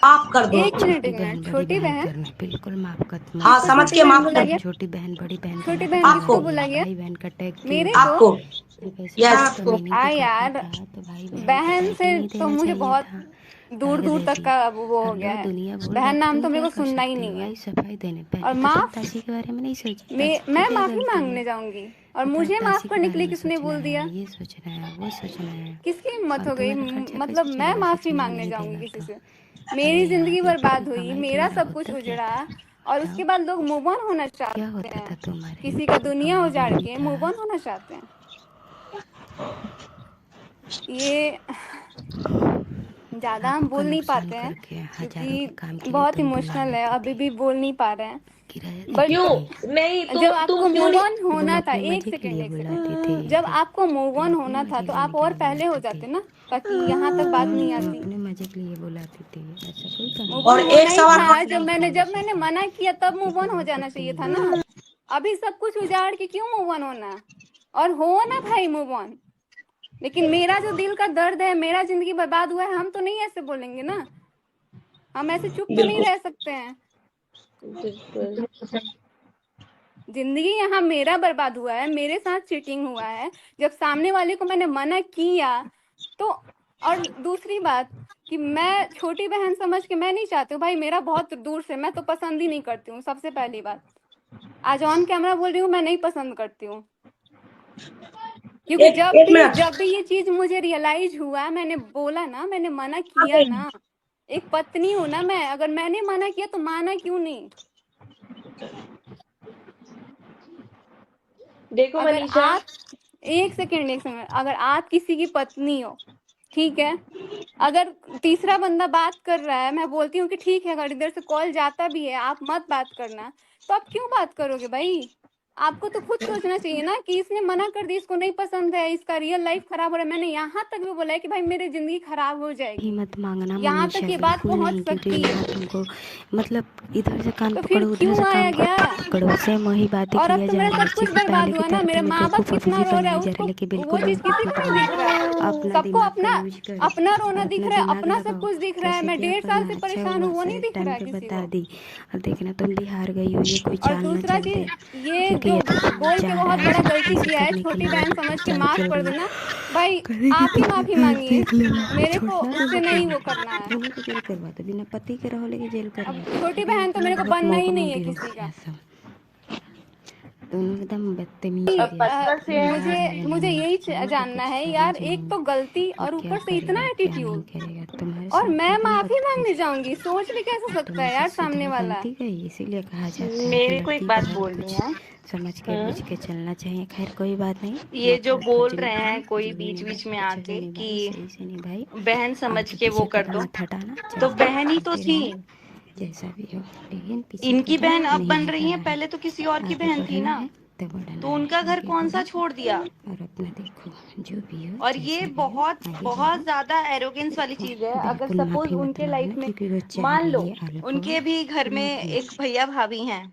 माफ कर दो। एक मिनट छोटी बहन करना बिल्कुल माफ कर दो। हाँ, किसको समझ छोटी के बहन माफ बोला कर गया? दो। छोटी बहन बड़ी बहन का छोटी मत बहन बोलना किसको आपको भैया, बोला गया? भाई बहन का टैग मेरे क्यों? को? आपको कैसे यस आपको मीनिंग हाँ तो करना यार, था तो भाई बहन का बहन टैग से ही नहीं तो देना मुझे चाहिए बहुत था। दूर दूर तक का वो हो गया हेलो, है। दुनिया बोल रहा बहन है नाम तुम तो मेरे क्या को कर सुनना ही सकते हो नहीं है। भाई, सफाई देने और पहले तो माफ, संतासी के बारे में नहीं सोचा था, इसकी मैं क्या माफी गलती मांगने है? जाऊंगी और बता, मुझे माफ तासी के करने के बारे लिए में किसने सोचना बोल दिया? है, ये सोचना है, वो सोचना है, किसकी हिम्मत और हो गई? तुम्हारा खर्चा मतलब कैसे मैं चलेगा माफी सच में मांगने नहीं जाऊंगी देना किसी तो? से? अरे मेरी यार जिंदगी एक बर्बाद रुपये हुई, कमाई मेरा तुम्हारा सब कुछ होता क्या उजड़ा, था? और बताओ, उसके बाद लोग मूव ऑन होना क्या चाहते होता था हैं। तुम्हारे? किसी एक का रुपये दुनिया कमाई उजाड़ नहीं के था? मूव ऑन होना चाहते हैं। ये ज्यादा हम लाखों का बोल नहीं नुकसान पाते हैं करके हजारों के काम क्योंकि के लिए बहुत तुम बुला इमोशनल है, लेते अभी थे, भी बोल नहीं पा रहे हैं। किराया बट देते थे, क्यों नहीं? जब तुम आपको क्यों मूव नहीं? ऑन तुम होना था, अपने एक मजे के सेकेंड लिए एक बुलाते सेकेंड, जब थे, आपको मूव तुम ऑन अपने होना था मजे तो लेने आप के और लिए पहले हो बुलाते थे। जाते ना, ताकि यहाँ तक बात हाँ, नहीं तुम आती। अपने मजे के लिए बुलाते थे, ऐसा कोई मूव कहानी और ऑन नहीं होना एक ही सवाल था, है। जब मैंने मना किया तब मूव ऑन हो जाना करते चाहिए नहीं था ना। बुलाते। अभी सब कुछ उजाड़ के क्यों मूव ऑन होना? और हो ना भाई मूव ऑन, लेकिन मेरा जो दिल का दर्द है, मेरा जिंदगी बर्बाद हुआ है, हम तो नहीं ऐसे बोलेंगे ना। हम ऐसे चुप तो नहीं बिल्कुल रह सकते हैं। बिल्कुल। जिंदगी यहाँ मेरा बर्बाद हुआ है, मेरे साथ चीटिंग हुआ है, जब सामने वाले को मैंने मना किया तो। और दूसरी बात कि मैं छोटी बहन समझ के मैं नहीं चाहती हूँ भाई, मेरा बहुत दूर से, मैं तो पसंद ही नहीं करती हूँ। सबसे पहली बात, आज ऑन कैमरा बोल रही हूँ, मैं नहीं पसंद करती हूँ। क्योंकि एक एक मिनट। जब भी ये चीज मुझे रियलाइज हुआ, मैंने बोला ना, मैंने मना किया ना। एक पत्नी हूं ना मैं, अगर मैंने मना किया तो माना क्यों नहीं? देखो अगर मनीषा, आप, एक सेकेंड, अगर आप किसी की पत्नी हो, ठीक है, अगर तीसरा बंदा बात कर रहा है, मैं बोलती हूँ कि ठीक है, अगर इधर से कॉल जाता भी है आप मत बात करना, तो आप क्यों बात करोगे भाई? आपको तो खुद सोचना चाहिए ना कि इसने मना कर दी, इसको नहीं पसंद है, इसका रियल लाइफ खराब हो रहा है। मैंने यहाँ तक भी बोला है कि भाई मेरी जिंदगी खराब हो ही जाएगी, मत मांगना यहाँ मनीषा, तक ये बात बिल्कुल पहुंच नहीं, क्योंकि सकती है। यहाँ तुमको मतलब इधर से कान तो फिर पकड़ो उधर से क्यों आया कान गया? पकड़ो, सेम वही बातें और अब किया तो जा मेरा रहा है। सब कुछ ठीक है, पहले बर्बाद की हुआ ना, तरह मेरा तुम्हें माँ बाप बेवकूफ़ कितना अभी भी रो रहा है, बनाई जा रहा उसको है, लेकिन वो बिल्कुल चीज किसी बेवकूफ़ को मत नहीं दिख बनाओ। रहा है। अपना सबको दिमाग का अपना यूज करो अपना रोना और दिख अपना रहा है, दिमाग अपना सब लगाओ, कुछ दिख रहा है। कैसे मैं क्या 1.5 साल करना से है। अच्छा परेशान हुआ हूँ, वो नहीं सही दिख रहा टाइम है पे किसी बता को। दी, और देखना तुम भी हार गई हो, ये कोई और चाल न दूसरा चलते, चीज, ये क्योंकि जो ये बोल के जा बहुत रहा बड़ा है गलती ऐसे किया है, करने के छोटी लिए, बहन और समझ के चाल माफ चल कर रही देना भाई। करेगी आप ही तो माफी मांगिए, देख लेना, मेरे को छोड़ना तो उससे मत नहीं देना। वो करना है। दोनों को जेल करवा दो, बिना पति के रहो लेकिन जेल करवा अब दो, छोटी ठीक है, बहन तो तुम्हें मेरे को बहुत बनना ही मौका नहीं है मोदी हो किसी गया का। सब, दोनों एकदम बदतमीज हो गया सब, पत्थर से है ना। मुझे यही दोनों को जानना कुछ है यार, समझ एक नहीं तो गलती कि और क्या ऊपर से इतना करेगा क्या नहीं एटीट्यूड, करेगा, तुम्हारे और साथ मैं एकदम माफी मांगने बदतमीज है। जाऊंगी, सोच भी कैसे सकता तुम है से यार सामने सुधर वाला? गलती गई, इसीलिए कहा जाता है कि मेरे को एक लड़की बात बहुत बोलनी कुछ है। समझ के बुझ हम्म। के चलना चाहिए। खैर कोई बात नहीं, ये माफ जो कर, बोल फर्ज रहे निभाओ, हैं कोई जो भी बीच निभाओ बीच में अच्छे से आके निभाओ, कि सही से निभाई, बहन समझ आगे के वो पीछे कर कदम दो, मत हटाना, तो चलते बहन ही तो चलते थी। रहना जैसा भी हो, लेकिन पीछे इनकी कदम बहन अब नहीं बन रही है, हटाना है। पहले तो किसी और की आगे बहन थी बढ़ना ना, है तो बढ़ना तो है, उनका घर आगे कौन सा बढ़ो छोड़ दिया? और अपना देखो, जो भी हो और ये जैसा भी हो बहुत आगे बहुत बढ़ो। ज्यादा एरोगेंस वाली देखो चीज है। अगर बिल्कुल सपोज माफ़ी मत उनके मांगना, लाइफ में, क्योंकि वो चाह मान लो रही है अल्फा, उनके भी घर में मत एक मांगना। भैया भाभी हैं,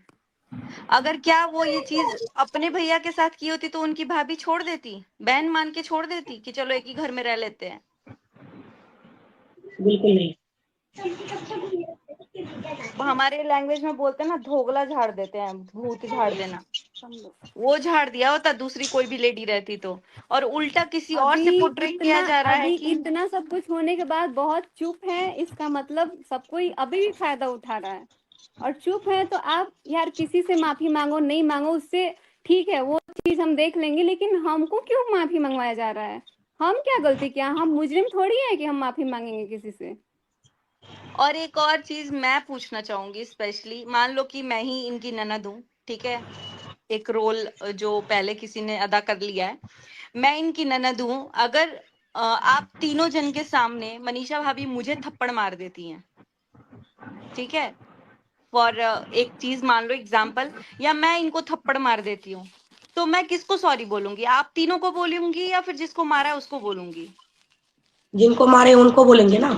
अगर क्या वो ये चीज अपने भैया के साथ की होती तो उनकी भाभी छोड़ देती, बहन मान के छोड़ देती कि चलो एक ही घर में रह लेते हैं? बिल्कुल नहीं। हमारे लैंग्वेज में बोलते हैं ना, धोगला झाड़ देते हैं, भूत झाड़ देना, वो झाड़ दिया होता दूसरी कोई भी लेडी रहती तो। और उल्टा किसी और से पोर्ट्रे किया जा रहा है अभी कि इतना सब कुछ होने के बाद बहुत चुप है, इसका मतलब सब कोई अभी भी फायदा उठा रहा है। और चुप है तो आप यार किसी से माफी मांगो, नहीं मांगो उससे, ठीक है वो चीज हम देख लेंगे, लेकिन हमको क्यों माफी मंगवाया जा रहा है? हम क्या गलती किया? हम मुजरिम थोड़ी है कि हम माफी मांगेंगे किसी से। और एक और चीज मैं पूछना चाहूंगी, स्पेशली मान लो कि मैं ही इनकी ननद हूँ, ठीक है, एक रोल जो पहले किसी ने अदा कर लिया है, मैं इनकी ननद हूँ। अगर आप तीनों जन के सामने मनीषा भाभी मुझे थप्पड़ मार देती हैं, ठीक है, फॉर एक चीज मान लो एग्जाम्पल, या मैं इनको थप्पड़ मार देती हूँ, तो मैं किसको सॉरी बोलूंगी? आप तीनों को बोलूंगी या फिर जिसको मारा है उसको बोलूंगी? जिनको मारे उनको बोलेंगे ना।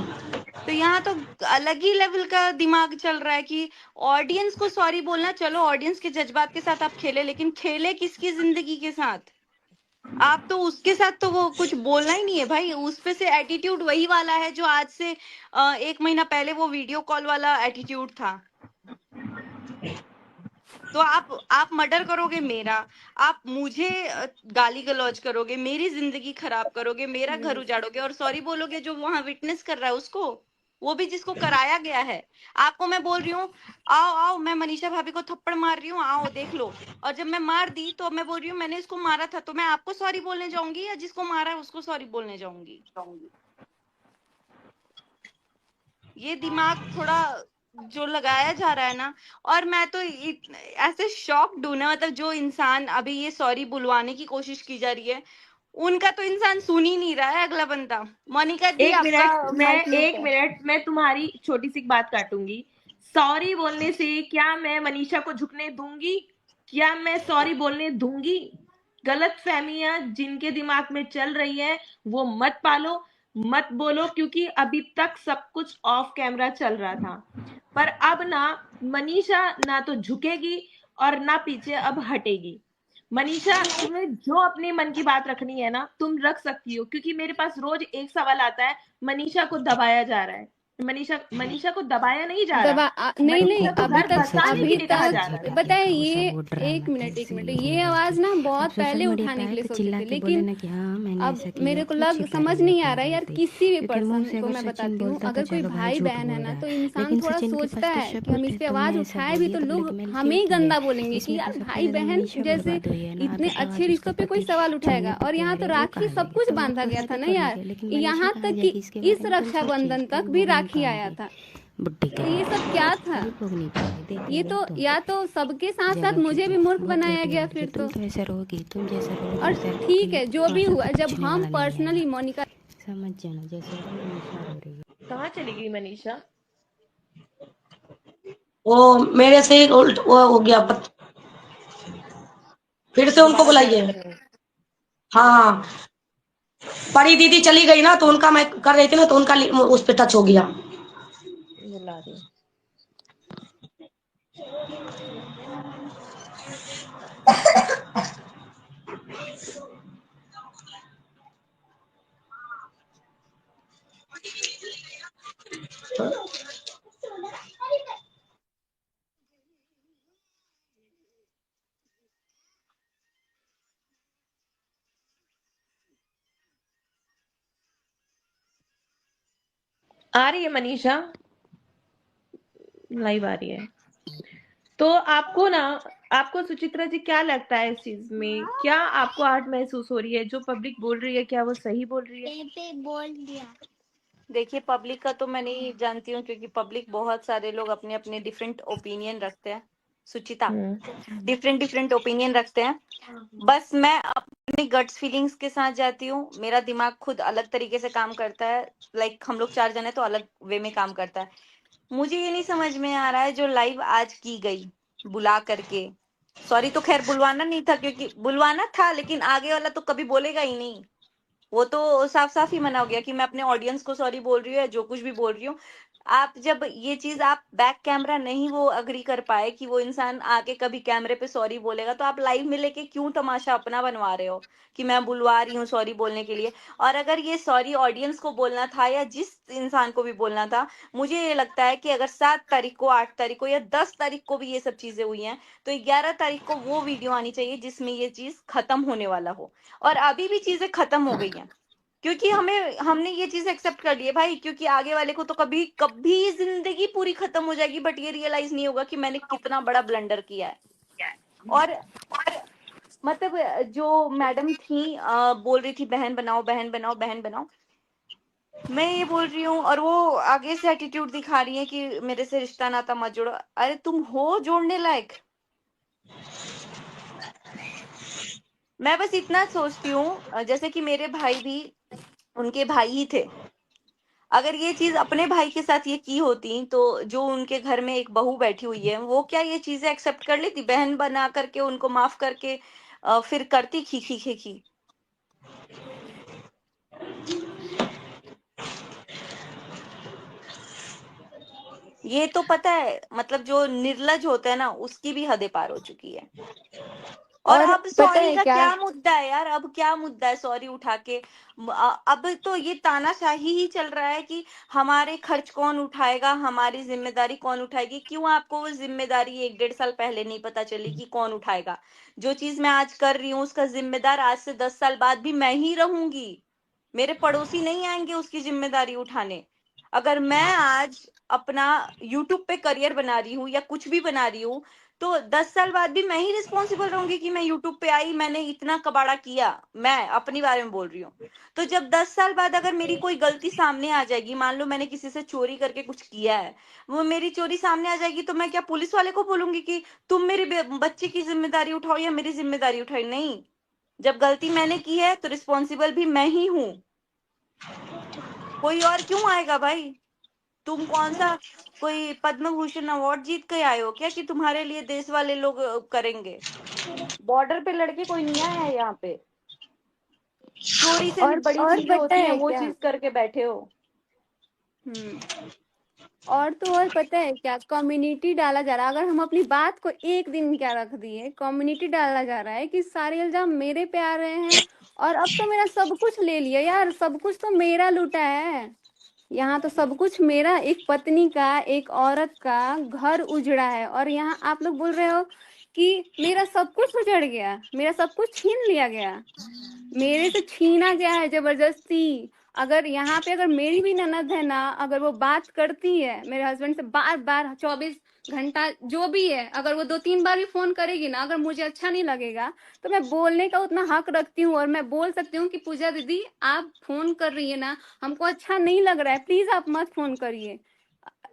तो यहाँ तो अलग ही लेवल का दिमाग चल रहा है कि ऑडियंस को सॉरी बोलना, चलो ऑडियंस के जज्बात के साथ आप खेले, लेकिन खेले किसकी जिंदगी के साथ? आप तो उसके साथ तो वो कुछ बोलना ही नहीं है भाई। उस पे से एटीट्यूड वही वाला है जो आज से 1 महीना पहले वो वीडियो कॉल वाला एटीट्यूड था। तो आप मर्डर करोगे मेरा, आप मुझे गाली गलौज करोगे, मेरी जिंदगी खराब करोगे, मेरा घर उजाड़ोगे, और सॉरी बोलोगे जो वहां विटनेस कर रहा है उसको, वो भी जिसको कराया गया है। आपको मैं बोल रही हूँ आओ आओ, मैं मनीषा भाभी को थप्पड़ मार रही हूँ, आओ देख लो, और जब मैं मार दी तो मैं बोल रही हूँ मैंने इसको मारा था, तो मैं आपको सॉरी बोलने जाऊंगी या जिसको मारा है उसको सॉरी बोलने जाऊंगी? ये दिमाग थोड़ा जो लगाया जा रहा है ना, और मैं तो ऐसे शॉक्ड हूं ना, मतलब जो इंसान अभी ये सॉरी बुलवाने की कोशिश की जा रही है, उनका तो इंसान सुन ही नहीं रहा है अगला बंदा। मोनिका दी, आपका माइक म्यूट एक है। मिनट मैं तुम्हारी छोटी सी बात काटूंगी। सॉरी बोलने से क्या मैं मनीषा को झुकने दूंगी? क्या मैं सॉरी बोलने दूंगी? गलत फहमियां जिनके दिमाग में चल रही है वो मत पालो, मत बोलो, क्योंकि अभी तक सब कुछ ऑफ कैमरा चल रहा था। पर अब ना मनीषा ना तो झुकेगी और ना पीछे अब हटेगी। मनीषा, तुम्हें जो अपने मन की बात रखनी है ना तुम रख सकती हो, क्योंकि मेरे पास रोज एक सवाल आता है, मनीषा को दबाया जा रहा है। मनीषा को दबाया नहीं जा रहा, नहीं नहीं, मनीषा को अभी घर तक बसाने के लिए कहा जा रहा अभी था। तक बताए वो ये। सब वो ड्रामा एक मिनट कैसे ये आवाज ना बहुत सोशल पहले मीडिया उठाने पे के लिए आके सोची चिल्ला थी, के बोले लेकिन ना कि हाँ मैंने अब ऐसा किया, मेरे को तो अच्छी समझ कर रही नहीं है आ रहा है यार, तुम किसी भी क्योंकि मुंह पर्सन से को अगर मैं सचिन बताती हूँ, बोलता तो अगर कोई चलो भाई भाई झूठ बहन है बोल ना रहा तो है, इंसान लेकिन थोड़ा सचिन के पास सोचता तो है कि हम सपोर्ट इस है। पे आवाज तुमने ऐसा उठाए बोल भी दिया तो तो लोग ब्लैकमेल हमें क्यों ही किया है? गंदा बोलेंगे कि इसमें तो यार सबसे भाई ज्यादा बहन मनीषा जैसे बर्बाद हुई है ना। इतने आदर्श अच्छे आवाज उसका रिश्तों पे कोई पति सवाल छोड़ने उठाएगा, पे और यहाँ तो तैयार है, वो राखी कहाँ सब गई? कुछ तो वो बांधा तो गया था शादी ना कर यार, लेगी, लेकिन मनीषा यहाँ कहाँ तक कि जाएगी इसके इस बारे में तुम रक्षाबंधन सोचिए। तक कोई भी वो नहीं राखी आया पाएगी था। बुढ़ी तो ये सब कहेगी, क्या था? गरीब लोग नहीं पाएंगे, दे ये दिया तो गया या तुमको तो सबके साथ साथ जगह की मुझे भी तो मूर्ख बहुत बनाया घटिया गया लड़की, फिर तुम तो। तो ऐसे रहोगी, तुम जैसा रहोगी और वैसा ठीक है, जो भी दूसरा हुआ, कोई जब पूछने हम वाला नहीं आएगा। पर्सनली मोनिका समझ जाना जैसे हो मनीषा रो रही है। कहाँ चली गई मनीषा? वो मेरे से ही उल्ट वो हो गया फिर से उनको दोबारा ज्वाइन बुलाइए। करने? हाँ, बड़ी दीदी चली गई ना तो उनका मैं कर रही थी ना तो उनका उस पे टच हो गया। बुला रही। आ रही है मनीषा, लाइव आ रही है। तो आपको सुचित्रा जी क्या लगता है इस चीज में? क्या आपको आहट महसूस हो रही है? जो पब्लिक बोल रही है क्या वो सही बोल रही है? देखिए, पब्लिक का तो मैं नहीं जानती हूँ, क्योंकि पब्लिक बहुत सारे लोग अपने अपने डिफरेंट ओपिनियन रखते हैं। सुचिता, डिफरेंट ओपिनियन रखते हैं। बस मैं अपनी गट्स फीलिंग्स के साथ जाती हूँ। मेरा दिमाग खुद अलग तरीके से काम करता है। लाइक हम लोग 4 जने तो अलग वे में काम करता है। मुझे ये नहीं समझ में आ रहा है जो लाइव आज की गई बुला करके। सॉरी तो खैर बुलवाना नहीं था, क्योंकि बुलवाना था लेकिन आगे वाला तो कभी बोलेगा ही नहीं। वो तो साफ साफ ही मना हो गया कि मैं अपने ऑडियंस को सॉरी बोल रही हूँ या जो कुछ भी बोल रही हूँ। आप जब ये चीज आप बैक कैमरा नहीं वो अग्री कर पाए कि वो इंसान आके कभी कैमरे पे सॉरी बोलेगा, तो आप लाइव में लेके क्यों तमाशा अपना बनवा रहे हो कि मैं बुलवा रही हूँ सॉरी बोलने के लिए? और अगर ये सॉरी ऑडियंस को बोलना था या जिस इंसान को भी बोलना था, मुझे ये लगता है कि अगर 7 तारीख को, 8 तारीख को या 10 तारीख को भी ये सब चीजें हुई हैं, तो 11 तारीख को वो वीडियो आनी चाहिए जिसमें ये चीज खत्म होने वाला हो। और अभी भी चीजें खत्म हो गई हैं, क्योंकि हमने ये चीज एक्सेप्ट कर ली है भाई, क्योंकि आगे वाले को तो कभी कभी जिंदगी पूरी खत्म हो जाएगी, बट ये रियलाइज नहीं होगा कि मैंने कितना बड़ा ब्लंडर किया है। और मतलब जो मैडम थी बोल रही थी बहन बनाओ बहन बनाओ बहन बनाओ, मैं ये बोल रही हूँ और वो आगे से एटीट्यूड दिखा रही है कि मेरे से रिश्ता नाता मत जोड़ो। अरे तुम हो जोड़ने लायक? मैं बस इतना सोचती हूँ, जैसे कि मेरे भाई भी उनके भाई ही थे। अगर ये चीज अपने भाई के साथ ये की होती तो जो उनके घर में एक बहू बैठी हुई है वो क्या ये चीजें एक्सेप्ट कर लेती? बहन बना करके उनको माफ करके फिर करती खी खी खी खी? ये तो पता है, मतलब जो निर्लज होता है ना उसकी भी हदें पार हो चुकी है। और और अब पता सॉरी है का क्या, क्या मुद्दा है यार, अब क्या मुद्दा है सॉरी उठा के? अब तो ये तानाशाही ही चल रहा है कि हमारे खर्च कौन उठाएगा, हमारी जिम्मेदारी कौन उठाएगी। क्यों आपको वो जिम्मेदारी 1-1.5 साल पहले नहीं पता चली कि कौन उठाएगा? जो चीज मैं आज कर रही हूँ उसका जिम्मेदार आज से 10 साल बाद भी मैं ही रहूंगी। मेरे पड़ोसी नहीं आएंगे उसकी जिम्मेदारी उठाने। अगर मैं आज अपना यूट्यूब पे करियर बना रही हूँ या कुछ भी बना रही हूँ, तो 10 साल बाद भी मैं ही रिस्पॉन्सिबल रहूंगी कि मैं यूट्यूब पे आई, मैंने इतना कबाड़ा किया। मैं अपनी बारे में बोल रही हूँ। तो जब 10 साल बाद अगर मेरी कोई गलती सामने आ जाएगी, मान लो मैंने किसी से चोरी करके कुछ किया है, वो मेरी चोरी सामने आ जाएगी, तो मैं क्या पुलिस वाले को बोलूंगी कि तुम मेरे बच्चे की जिम्मेदारी उठाओ या मेरी जिम्मेदारी उठाई? नहीं। जब गलती मैंने की है तो रिस्पॉन्सिबल भी मैं ही हूँ। कोई और क्यों आएगा भाई? तुम कौन सा कोई पद्म भूषण अवार्ड जीत के आए हो क्या कि तुम्हारे लिए देश वाले लोग करेंगे? बॉर्डर पे लड़के कोई नहीं आया है यहाँ पे। चोरी से भी बड़ी और चीजें पता होती हैं, है वो क्या, चीज करके बैठे हो। हम्म, और तो और पता है क्या, कम्युनिटी डाला जा रहा है। अगर हम अपनी बात को एक दिन क्या रख दिए, कम्युनिटी डाला जा रहा है कि सारे इल्जाम मेरे पे आ रहे हैं, और अब तो मेरा सब कुछ ले लिया यार, सब कुछ तो मेरा लूटा है। यहाँ तो सब कुछ मेरा, एक पत्नी का, एक औरत का घर उजड़ा है, और यहाँ आप लोग बोल रहे हो कि मेरा सब कुछ उजड़ गया, मेरा सब कुछ छीन लिया गया। मेरे से छीना गया है जबरदस्ती। अगर यहाँ पे अगर मेरी भी ननद है ना, अगर वो बात करती है मेरे हस्बैंड से बार बार 24 घंटा जो भी है, अगर वो 2-3 बार भी फोन करेगी ना, अगर मुझे अच्छा नहीं लगेगा तो मैं बोलने का उतना हक रखती हूँ, और मैं बोल सकती हूँ कि पूजा दीदी आप फोन कर रही है ना, हमको अच्छा नहीं लग रहा है, प्लीज आप मत फोन करिए,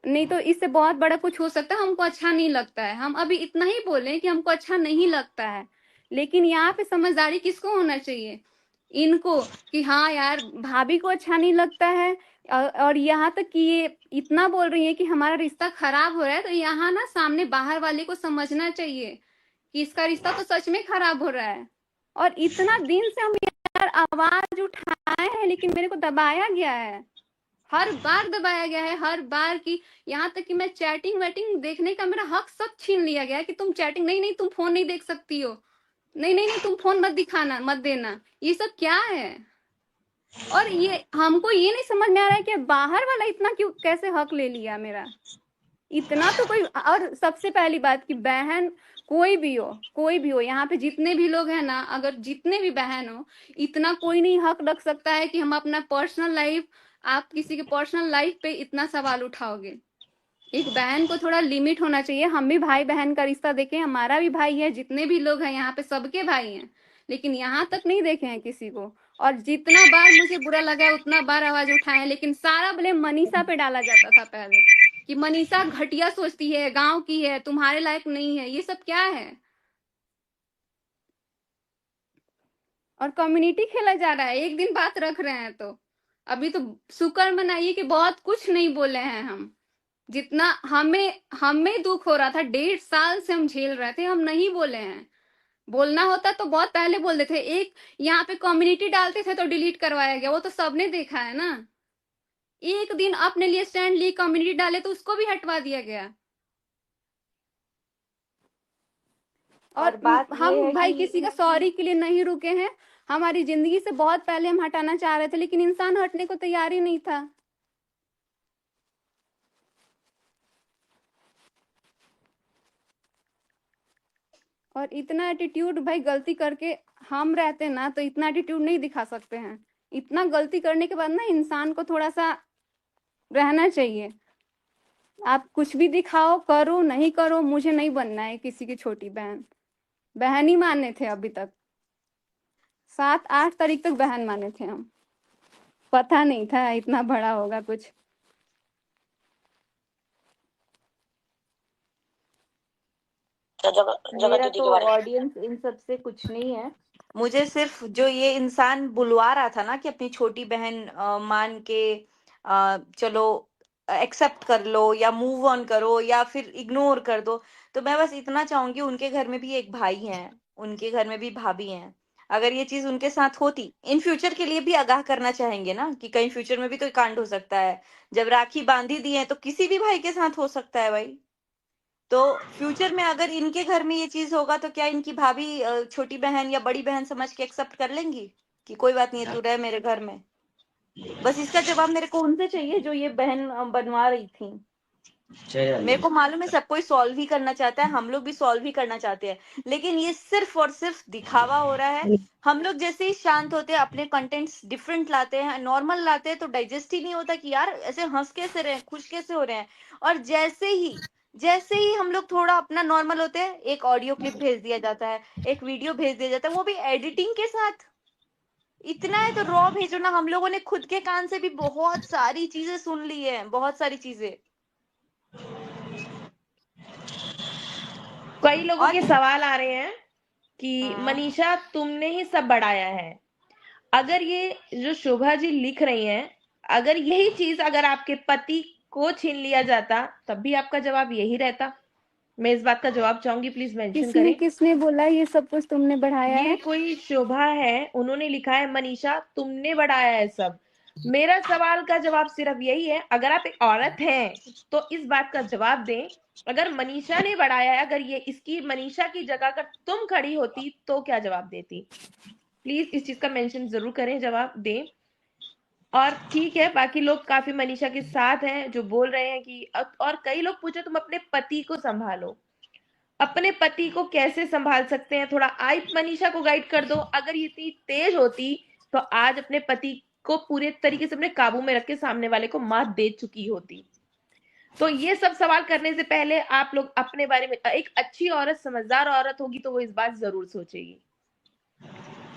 नहीं तो इससे बहुत बड़ा कुछ हो सकता है, हमको अच्छा नहीं लगता है। हम अभी इतना ही बोले कि हमको अच्छा नहीं लगता है। लेकिन यहाँ पे समझदारी किसको होना चाहिए? इनको, कि हाँ यार भाभी को अच्छा नहीं लगता है, और यहाँ तक कि ये इतना बोल रही है कि हमारा रिश्ता खराब हो रहा है, तो यहाँ ना सामने बाहर वाले को समझना चाहिए कि इसका रिश्ता तो सच में खराब हो रहा है। और इतना दिन से हम यार आवाज उठाए हैं, लेकिन मेरे को दबाया गया है, हर बार दबाया गया है, हर बार की, यहाँ तक कि मैं चैटिंग वैटिंग देखने का मेरा हक सब छीन लिया गया है कि तुम चैटिंग, नहीं नहीं तुम फोन नहीं देख सकती हो, नहीं नहीं नहीं तुम फोन मत दिखाना मत देना, ये सब क्या है? और ये हमको ये नहीं समझ में आ रहा है कि बाहर वाला इतना क्यों, कैसे हक ले लिया मेरा, इतना तो कोई। और सबसे पहली बात कि बहन कोई भी हो, कोई भी हो, यहाँ पे जितने भी लोग हैं ना, अगर जितने भी बहन हो, इतना कोई नहीं हक रख सकता है कि हम अपना पर्सनल लाइफ, आप किसी के पर्सनल लाइफ पे इतना सवाल उठाओगे। एक बहन को थोड़ा लिमिट होना चाहिए। हम भी भाई बहन का रिश्ता देखे, हमारा भी भाई है, जितने भी लोग हैं यहाँ पे सबके भाई हैं, लेकिन यहाँ तक नहीं देखे हैं किसी को। और जितना बार मुझे बुरा लगा है उतना बार आवाज उठाए हैं, लेकिन सारा ब्लेम मनीषा पे डाला जाता था पहले, कि मनीषा घटिया सोचती है, गांव की है, तुम्हारे लायक नहीं है, ये सब क्या है? और कम्युनिटी खेला जा रहा है, एक दिन बात रख रहे हैं तो। अभी तो शुक्र मनाइए कि बहुत कुछ नहीं बोले हैं हम, जितना हमें हमें दुख हो रहा था, 1.5 साल से हम झेल रहे थे, हम नहीं बोले हैं। बोलना होता तो बहुत पहले बोल देते। एक यहाँ पे कम्युनिटी डालते थे तो डिलीट करवाया गया, वो तो सबने देखा है ना। एक दिन अपने लिए स्टैंड लिए कम्युनिटी डाले तो उसको भी हटवा दिया गया। और और बात ये हम है भाई कि किसी का सॉरी के लिए नहीं रुके हैं, हमारी जिंदगी से बहुत पहले हम हटाना चाह रहे थे, लेकिन इंसान हटने को तैयार ही नहीं था। और इतना एटीट्यूड भाई, गलती करके हम रहते ना तो इतना एटीट्यूड नहीं दिखा सकते हैं। इतना गलती करने के बाद ना इंसान को थोड़ा सा रहना चाहिए। आप कुछ भी दिखाओ, करो नहीं करो, मुझे नहीं बनना है किसी की छोटी बहन। बहन ही माने थे अभी तक, 7-8 तारीख तक बहन माने थे हम, पता नहीं था इतना बड़ा होगा कुछ। मेरा तो ऑडियंस इन सब से कुछ नहीं है। मुझे सिर्फ जो ये इंसान बुलवा रहा था ना कि अपनी छोटी बहन मान के चलो एक्सेप्ट कर लो या मूव ऑन करो या फिर इग्नोर कर दो, तो मैं बस इतना चाहूंगी, उनके घर में भी एक भाई है, उनके घर में भी भाभी हैं। अगर ये चीज उनके साथ होती, इन फ्यूचर के लिए भी आगाह करना चाहेंगे ना कि कहीं फ्यूचर में भी तो कांड हो सकता है। जब राखी बांधी दी है तो किसी भी भाई के साथ हो सकता है भाई। तो फ्यूचर में अगर इनके घर में ये चीज होगा तो क्या इनकी भाभी छोटी बहन या बड़ी बहन समझ के एक्सेप्ट कर लेंगी कि कोई बात नहीं है, तू रह मेरे घर में? बस इसका जवाब मेरे को उनसे चाहिए जो ये बहन बनवा रही थी। मेरे को मालूम है सब कोई सॉल्व ही करना चाहता है, हम लोग भी सॉल्व ही करना चाहते हैं, लेकिन ये सिर्फ और सिर्फ दिखावा हो रहा है। हम लोग जैसे ही शांत होते हैं, अपने कंटेंट्स डिफरेंट लाते हैं, नॉर्मल लाते हैं, तो डाइजेस्ट ही नहीं होता कि यार ऐसे हंस कैसे रहे हैं, खुश कैसे हो रहे हैं। और जैसे ही हम लोग थोड़ा अपना नॉर्मल होते हैं, एक ऑडियो क्लिप भेज दिया जाता है, एक वीडियो भेज दिया जाता है, वो भी एडिटिंग के साथ। इतना है तो रॉ भेजो ना। हम लोगों ने खुद के कान से भी बहुत सारी चीजें सुन ली है, बहुत सारी चीजें। कई लोगों और के सवाल आ रहे हैं कि मनीषा तुमने ही सब बढ़ाया है। अगर ये जो शोभा जी लिख रही हैं, अगर यही चीज अगर आपके पति को छीन लिया जाता तब भी आपका जवाब यही रहता। मैं इस बात का जवाब चाहूंगी, प्लीज मेंशन करें। किसने बोला ये सब कुछ तुमने बढ़ाया ये है? कोई शोभा है, उन्होंने लिखा है मनीषा तुमने बढ़ाया है सब। मेरा सवाल का जवाब सिर्फ यही है, अगर आप एक औरत हैं तो इस बात का जवाब दें। अगर मनीषा ने बढ़ाया है, अगर ये इसकी मनीषा की जगह अगर तुम खड़ी होती तो क्या जवाब देती? प्लीज इस चीज का मेंशन जरूर करें, जवाब दें। और ठीक है, बाकी लोग काफी मनीषा के साथ हैं जो बोल रहे हैं कि और कई लोग पूछे तुम अपने पति को संभालो। अपने पति को कैसे संभाल सकते हैं, थोड़ा आप मनीषा को गाइड कर दो। अगर ये इतनी तेज होती तो आज अपने पति को पूरे तरीके से अपने काबू में रख के सामने वाले को मात दे चुकी होती। तो ये सब सवाल करने से पहले आप लोग अपने बारे में, एक अच्छी औरत, समझदार औरत होगी तो वो इस बात जरूर सोचेगी।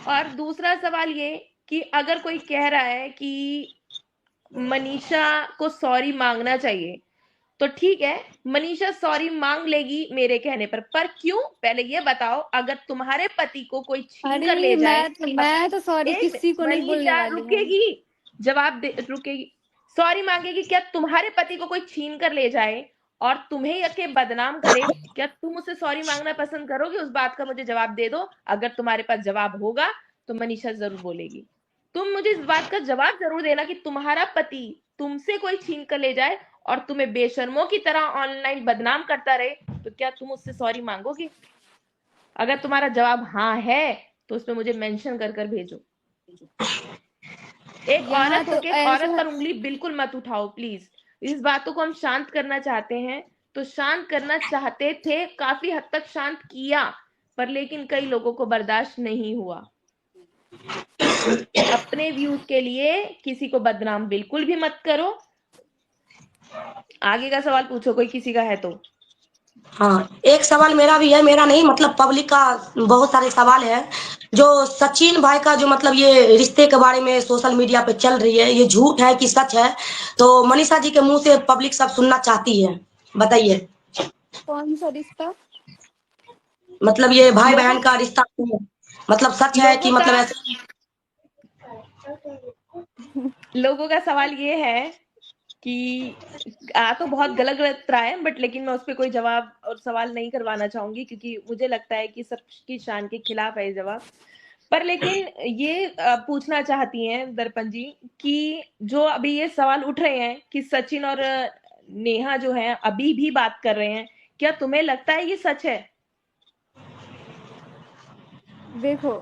और दूसरा सवाल ये कि अगर कोई कह रहा है कि मनीषा को सॉरी मांगना चाहिए, तो ठीक है, मनीषा सॉरी मांग लेगी मेरे कहने पर क्यों? पहले ये बताओ, अगर तुम्हारे पति को कोई छीन कर ले जाए, मैं तो सॉरी किसी को नहीं बोलने मनीषा वाली हूँ। रुकेगी, जवाब दे, रुकेगी, सॉरी मांगेगी। क्या तुम्हारे पति को कोई छीन कर ले जाए और तुम्हें यके बदनाम करे, क्या तुम उसे सॉरी मांगना पसंद करोगे? उस बात का मुझे जवाब दे दो। अगर तुम्हारे पास जवाब होगा तो मनीषा जरूर बोलेगी। तुम मुझे इस बात का जवाब जरूर देना कि तुम्हारा पति तुमसे कोई छीन कर ले जाए और तुम्हें बेशर्मों की तरह ऑनलाइन बदनाम करता रहे, तो क्या तुम उससे सॉरी मांगोगे? अगर तुम्हारा जवाब हाँ है तो उसमें मुझे मेंशन कर कर भेजो। एक औरत होके औरत पर उंगली बिल्कुल मत उठाओ प्लीज। इस बातों को हम शांत करना चाहते हैं, तो शांत करना चाहते थे, काफी हद तक शांत किया, पर लेकिन कई लोगों को बर्दाश्त नहीं हुआ। अपने व्यूज के लिए किसी को बदनाम बिल्कुल भी मत करो। आगे का सवाल पूछो, कोई किसी का है तो। हाँ, एक सवाल मेरा भी है, मेरा नहीं मतलब पब्लिक का बहुत सारे सवाल है। जो सचिन भाई का जो मतलब ये रिश्ते के बारे में सोशल मीडिया पे चल रही है, ये झूठ है कि सच है? तो मनीषा जी के मुंह से पब्लिक सब सुनना चाहती है, बताइए। कौन सा रिश्ता? मतलब ये भाई बहन का रिश्ता मतलब सच है कि मतलब ऐसे? लोगों का सवाल ये है कि तो बहुत गलत गलत रहा है, बट लेकिन मैं उस पर कोई जवाब और सवाल नहीं करवाना चाहूंगी, क्योंकि मुझे लगता है कि सबकी शान के खिलाफ है ये जवाब। पर लेकिन ये पूछना चाहती हैं दर्पण जी कि जो अभी ये सवाल उठ रहे हैं कि सचिन और नेहा जो है अभी भी बात कर रहे हैं, क्या तुम्हें लगता है ये सच है? देखो,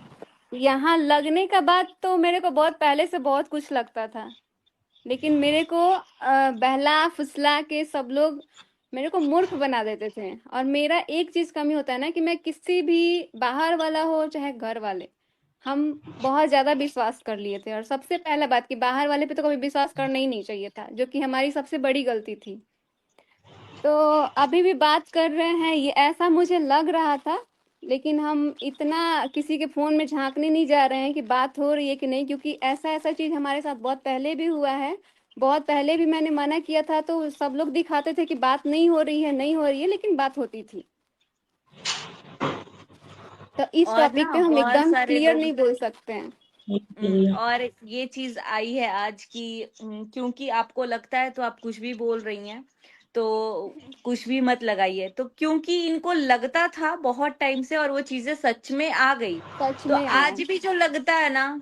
यहाँ लगने का बात तो मेरे को बहुत पहले से बहुत कुछ लगता था, लेकिन मेरे को बहला फुसला के सब लोग मेरे को मूर्ख बना देते थे। और मेरा एक चीज कमी होता है ना कि मैं किसी भी बाहर वाला हो चाहे घर वाले, हम बहुत ज्यादा विश्वास कर लिए थे। और सबसे पहला बात कि बाहर वाले पे तो कभी विश्वास करना ही नहीं चाहिए था, जो कि हमारी सबसे बड़ी गलती थी। तो अभी भी बात कर रहे हैं, ये ऐसा मुझे लग रहा था, लेकिन हम इतना किसी के फोन में झांकने नहीं जा रहे हैं कि बात हो रही है कि नहीं, क्योंकि ऐसा चीज हमारे साथ बहुत पहले भी हुआ है। बहुत पहले भी मैंने मना किया था तो सब लोग दिखाते थे कि बात नहीं हो रही है, नहीं हो रही है, लेकिन बात होती थी। तो इस टॉपिक पे हम एकदम क्लियर नहीं बोल सकते हैं। और ये चीज आई है आज की, क्योंकि आपको लगता है तो आप कुछ भी बोल रही हैं, तो कुछ भी मत लगाइए। तो क्योंकि इनको लगता था बहुत टाइम से और वो चीजें सच में आ गई, सच तो में यार। आज भी जो लगता है ना,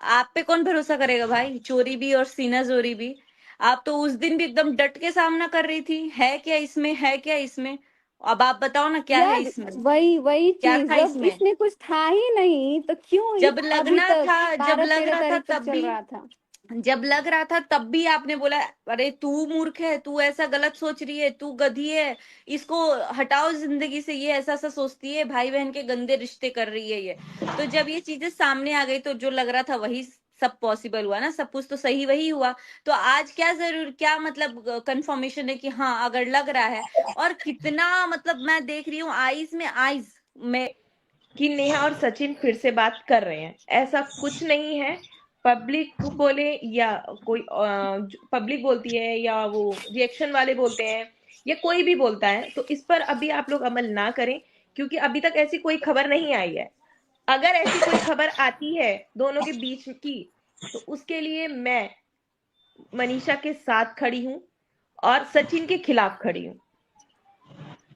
आप पे कौन भरोसा करेगा भाई? चोरी भी और सीना चोरी भी। आप तो उस दिन भी एकदम डट के सामना कर रही थी, है क्या इसमें, है क्या इसमें? अब आप बताओ ना क्या है यार इसमें, वही क्या चीज, था जब इसमें? इसमें कुछ था ही नहीं तो क्यों जब अभी लगना तक था, जब 12-13 लग रहा था तारीख तक तब चल भी, रहा था? जब लग रहा था तब भी आपने बोला अरे तू मूर्ख है, तू ऐसा गलत सोच रही है, तू गधी है, इसको हटाओ जिंदगी से, ये ऐसा ऐसा सोचती है, भाई बहन के गंदे रिश्ते कर रही है ये। तो जब ये चीजें सामने आ गई तो जो लग रहा था वही सब पॉसिबल हुआ ना, सब कुछ तो सही वही हुआ। तो आज क्या जरूर, क्या मतलब कंफर्मेशन है कि हाँ अगर लग रहा है, और कितना मतलब मैं देख रही हूँ आईज में कि नेहा और सचिन फिर से बात कर रहे हैं, ऐसा कुछ नहीं है। पब्लिक बोले या कोई पब्लिक बोलती है या वो रिएक्शन वाले बोलते हैं या कोई भी बोलता है, तो इस पर अभी आप लोग अमल ना करें, क्योंकि अभी तक ऐसी कोई खबर नहीं आई है। अगर ऐसी कोई खबर आती है दोनों के बीच की, तो उसके लिए मैं मनीषा के साथ खड़ी हूँ और सचिन के खिलाफ खड़ी हूँ।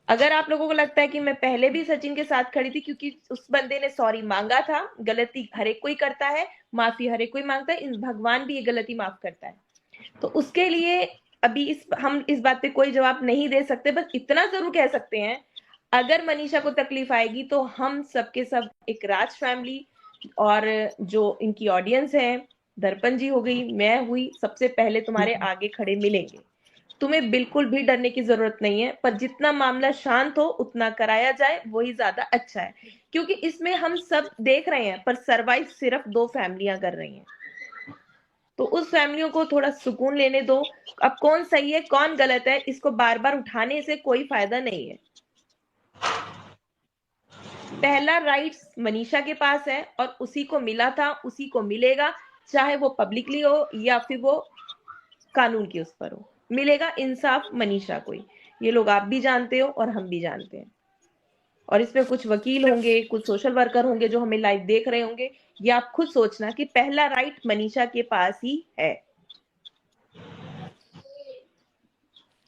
अगर आप लोगों को लगता है कि मैं पहले भी सचिन के साथ खड़ी थी, क्योंकि उस बंदे ने सॉरी मांगा था, गलती हर एक कोई करता है, माफी हर एक कोई मांगता है, भगवान भी ये गलती माफ करता है, तो उसके लिए अभी हम इस बात पे कोई जवाब नहीं दे सकते। बस इतना जरूर कह सकते हैं, अगर मनीषा को तकलीफ आएगी तो हम सबके सब एक राज फैमिली और जो इनकी ऑडियंस है, दर्पण जी हो गई, मैं हुई, सबसे पहले तुम्हारे आगे खड़े मिलेंगे। तुम्हें बिल्कुल भी डरने की जरूरत नहीं है, पर जितना मामला शांत हो उतना कराया जाए वही ज्यादा अच्छा है, क्योंकि इसमें हम सब देख रहे हैं पर सरवाइव सिर्फ 2 फैमिलियां कर रही हैं, तो उस फैमिलियों को थोड़ा सुकून लेने दो। अब कौन सही है कौन गलत है इसको बार बार उठाने से कोई फायदा नहीं है। पहला राइट्स मनीषा के पास है और उसी को मिला था, उसी को मिलेगा, चाहे वो पब्लिकली हो या फिर वो कानून के उस पर हो, मिलेगा इंसाफ मनीषा को ही। ये लोग आप भी जानते हो और हम भी जानते हैं। और इसमें कुछ वकील होंगे, कुछ सोशल वर्कर होंगे जो हमें लाइव देख रहे होंगे, ये आप खुद सोचना कि पहला राइट मनीषा के पास ही है।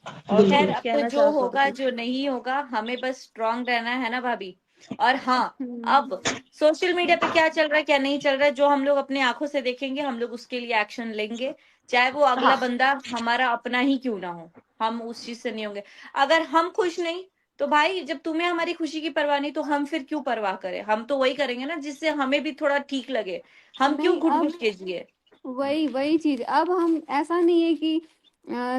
और बिल्कुल। खैर कुछ अब तो कहना जो चाहो तो होगा कुछ। जो नहीं होगा, हमें बस स्ट्रांग रहना है ना भाभी। और हाँ, हम्म। अब सोशल मीडिया पे क्या चल रहा है क्या नहीं चल रहा है, जो हम लोग अपनी आंखों से देखेंगे हम लोग उसके लिए एक्शन लेंगे, चाहे वो अगला हाँ, बंदा हमारा अपना ही क्यों ना हो, हम उस चीज से नहीं होंगे। अगर हम खुश नहीं, तो भाई जब तुम्हें हमारी खुशी की परवाह नहीं तो हम फिर क्यों परवाह करें? हम तो वही करेंगे ना जिससे हमें भी थोड़ा ठीक लगे, हम क्यों नहीं, घुट अब घुट के जिए? वही चीज, अब हम ऐसा नहीं है कि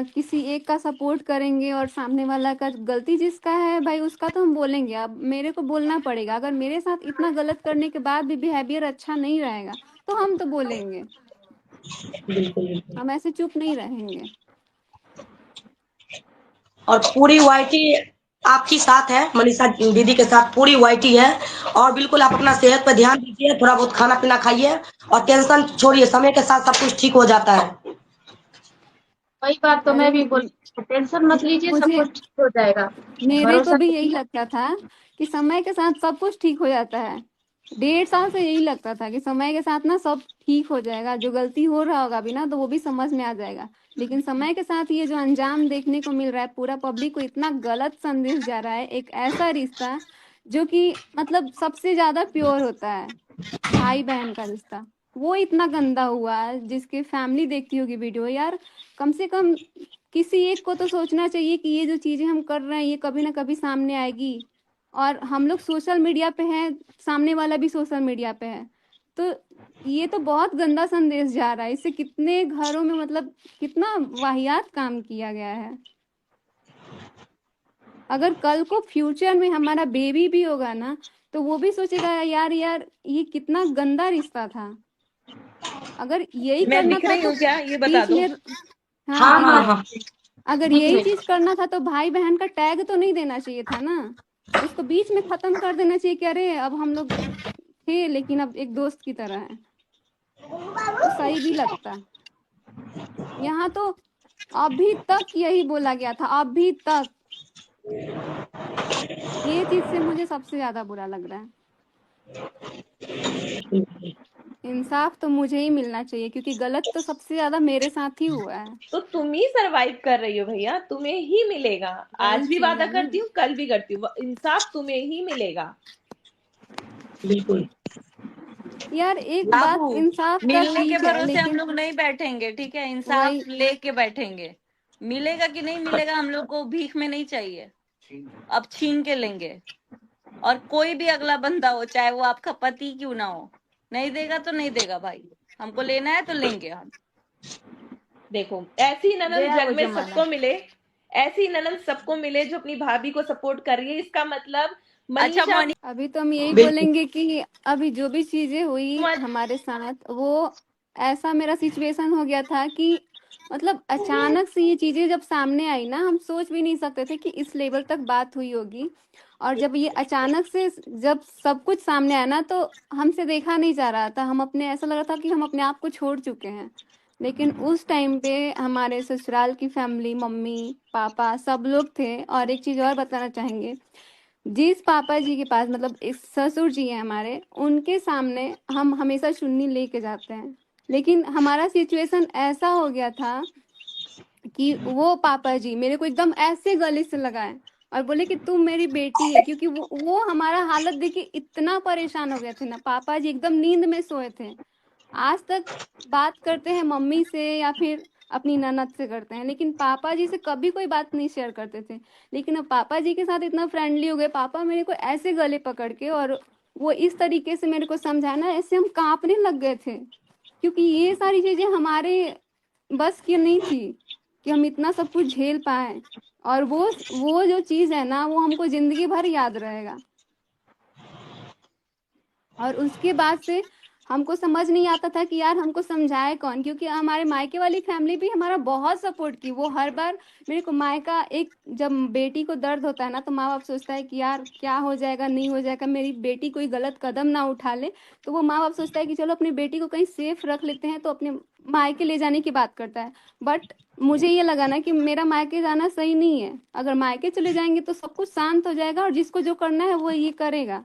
किसी एक का सपोर्ट करेंगे और सामने वाला का गलती जिसका है भाई उसका तो हम बोलेंगे। अब मेरे को बोलना पड़ेगा, अगर मेरे साथ इतना गलत करने के बाद भी बिहेवियर अच्छा नहीं रहेगा तो हम तो बोलेंगे, बिल्कुल। हम ऐसे चुप नहीं रहेंगे। और पूरी वाईटी आपकी साथ है, मनीषा दीदी के साथ पूरी वाईटी है। और बिल्कुल आप अपना सेहत पे ध्यान दीजिए, थोड़ा बहुत खाना पीना खाइए और टेंशन छोड़िए, समय के साथ सब कुछ ठीक हो जाता है। वही बात तो अरे मैं भी बोल, टेंशन मत लीजिए, सब मुझे कुछ ठीक हो जाएगा। मेरे को भरोसा भी यही कीजिए। लगता था कि समय के साथ सब कुछ ठीक हो जाता है। 1.5 साल से यही लगता था कि समय के साथ ना सब ठीक हो जाएगा, जो गलती हो रहा होगा भी ना तो वो भी समझ में आ जाएगा। लेकिन समय के साथ ये जो अंजाम देखने को मिल रहा है, पूरा पब्लिक को इतना गलत संदेश जा रहा है, एक ऐसा रिश्ता जो कि मतलब सबसे ज्यादा प्योर होता है, भाई बहन का रिश्ता, वो इतना गंदा हुआ है। जिसकी फैमिली देखती होगी वीडियो, यार कम से कम किसी एक को तो सोचना चाहिए कि ये जो चीजें हम कर रहे हैं ये कभी ना कभी सामने आएगी। और हम लोग सोशल मीडिया पे हैं, सामने वाला भी सोशल मीडिया पे है, तो ये तो बहुत गंदा संदेश जा रहा है। इससे कितने घरों में मतलब कितना वाहियात काम किया गया है। अगर कल को फ्यूचर में हमारा बेबी भी होगा ना तो वो भी सोचेगा यार यार ये कितना गंदा रिश्ता था। अगर यही मैं करना दिख था रही तो हूँ क्या, ये बता बीच दो। में, हाँ हाँ दिख हाँ रहे हाँ, हैं। अगर दिख यही रही। चीज करना था तो भाई बहन का टैग तो नहीं देना चाहिए था ना, उसको बीच में खत्म कर देना चाहिए कि अरे अब हम लोग थे लेकिन अब एक दोस्त की तरह है, तो सही भी लगता। यहाँ तो अभी तक यही बोला गया था, अभी तक। ये चीज से मुझे सबसे ज्यादा बुरा लग रहा है। इंसान इंसाफ तो मुझे ही मिलना चाहिए, क्योंकि गलत तो सबसे ज्यादा मेरे साथ ही हुआ है। तो तुम ही सरवाइव कर रही हो भैया, तुम्हें ही मिलेगा। वही आज भी चीज वादा है ना। करती हूँ, कल भी करती हूँ, इंसाफ तुम्हें ही मिलेगा। बिल्कुल। यार एक बात, बाबू, इंसाफ का मिलने के ठीक है, भरोसे हम लेकिन लोग नहीं बैठेंगे, ठीक है? इंसाफ वही लेके बैठेंगे। मिलेगा कि नहीं मिलेगा हम लोग को भीख में नहीं चाहिए, अब छीन के लेंगे। और कोई भी अगला बंदा हो, चाहे वो आपका पति क्यों ना हो, नहीं देगा तो नहीं देगा भाई, हमको लेना है तो लेंगे हम। देखो, ऐसी ननद गया वो जग में जमाना। सबको मिले, ऐसी ननद सबको मिले जो अपनी भाभी को सपोर्ट कर रही है। इसका मतलब अच्छा मनीषा मोनी, अभी तो हम यही बिल्कुल। बोलेंगे कि अभी जो भी चीजें हुई मत हमारे साथ, वो ऐसा मेरा सिचुएशन हो गया था कि मतलब अचानक से ये चीजें जब सामने आई ना, हम सोच भी नहीं सकते थे कि इस लेवल तक बात हुई होगी। और जब ये अचानक से जब सब कुछ सामने आया ना, तो हमसे देखा नहीं जा रहा था, हम अपने, ऐसा लग रहा था कि हम अपने आप को छोड़ चुके हैं। लेकिन उस टाइम पे हमारे ससुराल की फैमिली, मम्मी पापा सब लोग थे। और एक चीज और बताना चाहेंगे, जिस पापा जी के पास, मतलब एक ससुर जी हैं हमारे, उनके सामने हम हमेशा चुन्नी लेके जाते हैं। लेकिन हमारा सिचुएशन ऐसा हो गया था कि वो पापा जी मेरे को एकदम ऐसे गले से लगाए और बोले कि तू मेरी बेटी है, क्योंकि वो हमारा हालत देख के इतना परेशान हो गए थे ना। पापा जी एकदम नींद में सोए थे। आज तक बात करते हैं मम्मी से या फिर अपनी ननद से करते हैं, लेकिन पापा जी से कभी कोई बात नहीं शेयर करते थे। लेकिन अब पापा जी के साथ इतना फ्रेंडली हो गए, पापा मेरे को ऐसे गले पकड़ के और वो इस तरीके से मेरे को समझाना, ऐसे हम कांपने लग गए थे, क्योंकि ये सारी चीजें हमारे बस की नहीं थी कि हम इतना सब कुछ झेल पाए। और वो जो चीज है ना, वो हमको जिंदगी भर याद रहेगा। और उसके बाद से हमको समझ नहीं आता था कि यार हमको समझाए कौन, क्योंकि हमारे मायके वाली फैमिली भी हमारा बहुत सपोर्ट की। वो हर बार मेरे को मायका, एक जब बेटी को दर्द होता है ना, तो माँ बाप सोचता है कि यार क्या हो जाएगा, नहीं हो जाएगा, मेरी बेटी कोई गलत कदम ना उठा ले। तो वो माँ बाप सोचता है कि चलो अपनी बेटी को कहीं सेफ रख लेते हैं, तो अपने मायके ले जाने की बात करता है। बट मुझे ये लगा ना कि मेरा मायके जाना सही नहीं है। अगर मायके चले जाएंगे तो सब कुछ शांत हो जाएगा और जिसको जो करना है वो ये करेगा।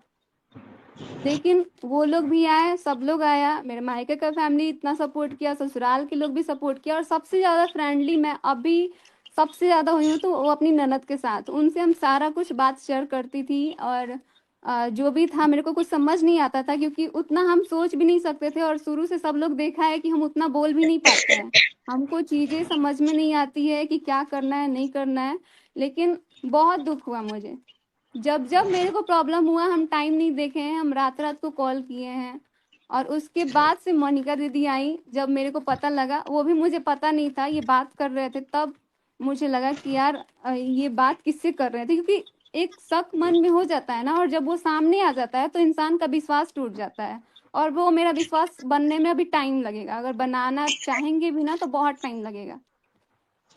लेकिन वो लोग भी आए, सब लोग आया, मेरे मायके का फैमिली इतना सपोर्ट किया, ससुराल के लोग भी सपोर्ट किया। और सबसे ज्यादा फ्रेंडली मैं अभी सबसे ज्यादा हुई हूँ तो वो अपनी ननद के साथ। उनसे हम सारा कुछ बात शेयर करती थी। और जो भी था मेरे को कुछ समझ नहीं आता था, क्योंकि उतना हम सोच भी नहीं सकते थे। और शुरू से सब लोग देखा है कि हम उतना बोल भी नहीं पाते हैं, हमको चीजें समझ में नहीं आती है कि क्या करना है नहीं करना है। लेकिन बहुत दुख हुआ मुझे, जब जब मेरे को प्रॉब्लम हुआ, हम टाइम नहीं देखे हैं, हम रात रात को कॉल किए हैं। और उसके बाद से मोनिका दीदी आई, जब मेरे को पता लगा, वो भी मुझे पता नहीं था ये बात कर रहे थे, तब मुझे लगा कि यार ये बात किससे कर रहे थे, क्योंकि एक शक मन में हो जाता है ना, और जब वो सामने आ जाता है तो इंसान का विश्वास टूट जाता है। और वो मेरा विश्वास बनने में अभी टाइम लगेगा, अगर बनाना चाहेंगे भी ना तो बहुत टाइम लगेगा।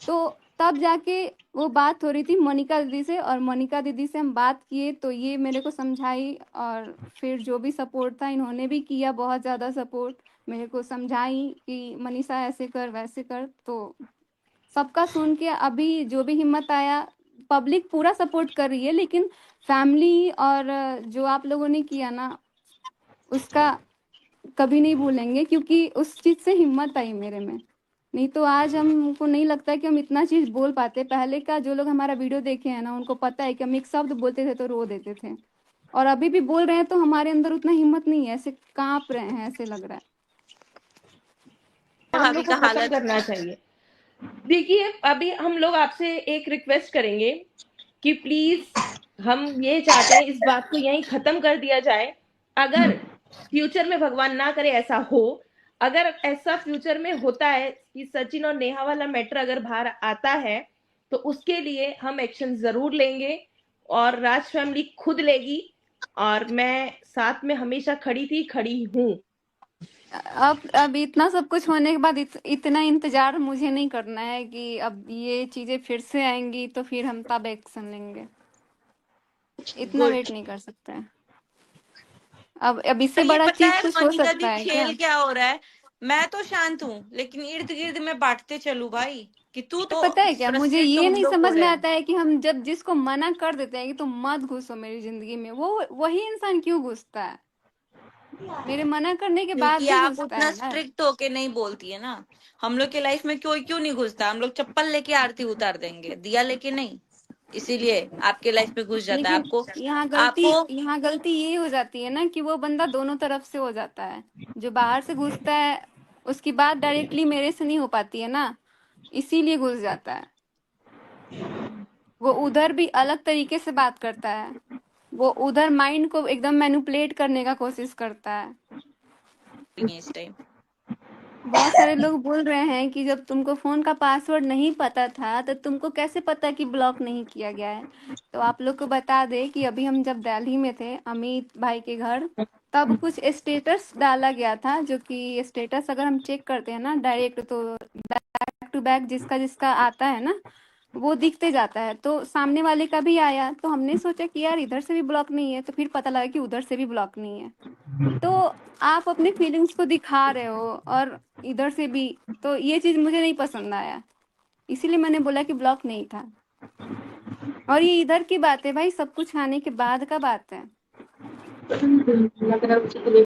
तो तब जाके वो बात हो रही थी मोनिका दीदी से, और मोनिका दीदी से हम बात किए तो ये मेरे को समझाई। और फिर जो भी सपोर्ट था इन्होंने भी किया, बहुत ज़्यादा सपोर्ट मेरे को, समझाई कि मनीषा ऐसे कर वैसे कर। तो सबका सुन के अभी जो भी हिम्मत आया, पब्लिक पूरा सपोर्ट कर रही है, लेकिन फैमिली और जो आप लोगों ने किया ना, उसका कभी नहीं भूलेंगे, क्योंकि उस चीज़ से हिम्मत आई मेरे में। नहीं तो आज हमको नहीं लगता कि हम इतना चीज बोल पाते। पहले का जो लोग हमारा वीडियो देखे हैं ना, उनको पता है कि हम एक शब्द बोलते थे तो रो देते थे, और अभी भी बोल रहे हैं तो हमारे अंदर उतना हिम्मत नहीं है, ऐसे कांप रहे हैं, ऐसे लग रहा है। हम भाभी लोग का को खत्म हालत करना चाहिए। देखिए, अभी हम लोग आपसे एक रिक्वेस्ट करेंगे कि प्लीज, हम ये चाहते हैं इस बात को यहीं खत्म कर दिया जाए। अगर फ्यूचर में भगवान ना करे ऐसा हो, अगर ऐसा फ्यूचर में होता है कि सचिन और नेहा वाला मैटर अगर बाहर आता है, तो उसके लिए हम एक्शन जरूर लेंगे और राज फैमिली खुद लेगी। और मैं साथ में हमेशा खड़ी थी, खड़ी हूँ। अब इतना सब कुछ होने के बाद इतना इंतजार मुझे नहीं करना है कि अब ये चीजें फिर से आएंगी तो फिर हम तब एक्शन लेंगे। इतना गुड। वेट नहीं कर सकते हैं। अब इससे ये बड़ा पता चीज है कुछ हो मोनिका दी, सकता है क्या? खेल क्या हो रहा है? मैं तो शांत हूँ, लेकिन इर्द गिर्द में बांटते चलूं भाई कि तू तो पता है क्या, मुझे फ्रस्ट्रेट तो ये हम नहीं लोग हो समझ में रहे हैं। आता है कि हम जब जिसको मना कर देते हैं कि तुम मत घुसो मेरी जिंदगी में, वो वही इंसान क्यों घुसता है? मेरे मना करने के बाद क्योंकि भी आप घुसता उतना है यार। स्ट्रिक्ट होके नहीं बोलती है ना। हम लोग के लाइफ में क्यों क्यों नहीं घुसता? हम लोग चप्पल लेके आरती उतार देंगे, दिया लेके नहीं। इसीलिए आपके लाइफ में घुस जाता है। लेकिन आपको यहाँ आपको गलती ये हो जाती है ना कि वो बंदा दोनों तरफ से हो जाता है। जो बाहर से घुसता है उसकी बात डायरेक्टली मेरे से नहीं हो पाती है ना, इसीलिए घुस जाता है। वो उधर भी अलग तरीके से बात करता है, वो उधर माइंड को एकदम मैनिपुलेट करने का कोशिश करता है। इस टाइम बहुत सारे लोग बोल रहे हैं कि जब तुमको फोन का पासवर्ड नहीं पता था तो तुमको कैसे पता कि ब्लॉक नहीं किया गया है। तो आप लोग को बता दे कि अभी हम जब दिल्ली में थे अमित भाई के घर, तब कुछ स्टेटस डाला गया था, जो कि स्टेटस अगर हम चेक करते हैं ना डायरेक्ट, तो बैक टू बैक जिसका जिसका आता है ना वो दिखते जाता है। तो सामने वाले का भी आया, तो हमने सोचा कि यार इधर से भी ब्लॉक नहीं है, तो फिर पता लगा कि उधर से भी ब्लॉक नहीं है। तो आप अपने फीलिंग्स को दिखा रहे हो और इधर से भी, तो ये चीज मुझे नहीं पसंद आया, इसीलिए मैंने बोला कि ब्लॉक नहीं था। और ये इधर की बात है भाई, सब कुछ आने के बाद का बात है। लग रहा है उसी के लिए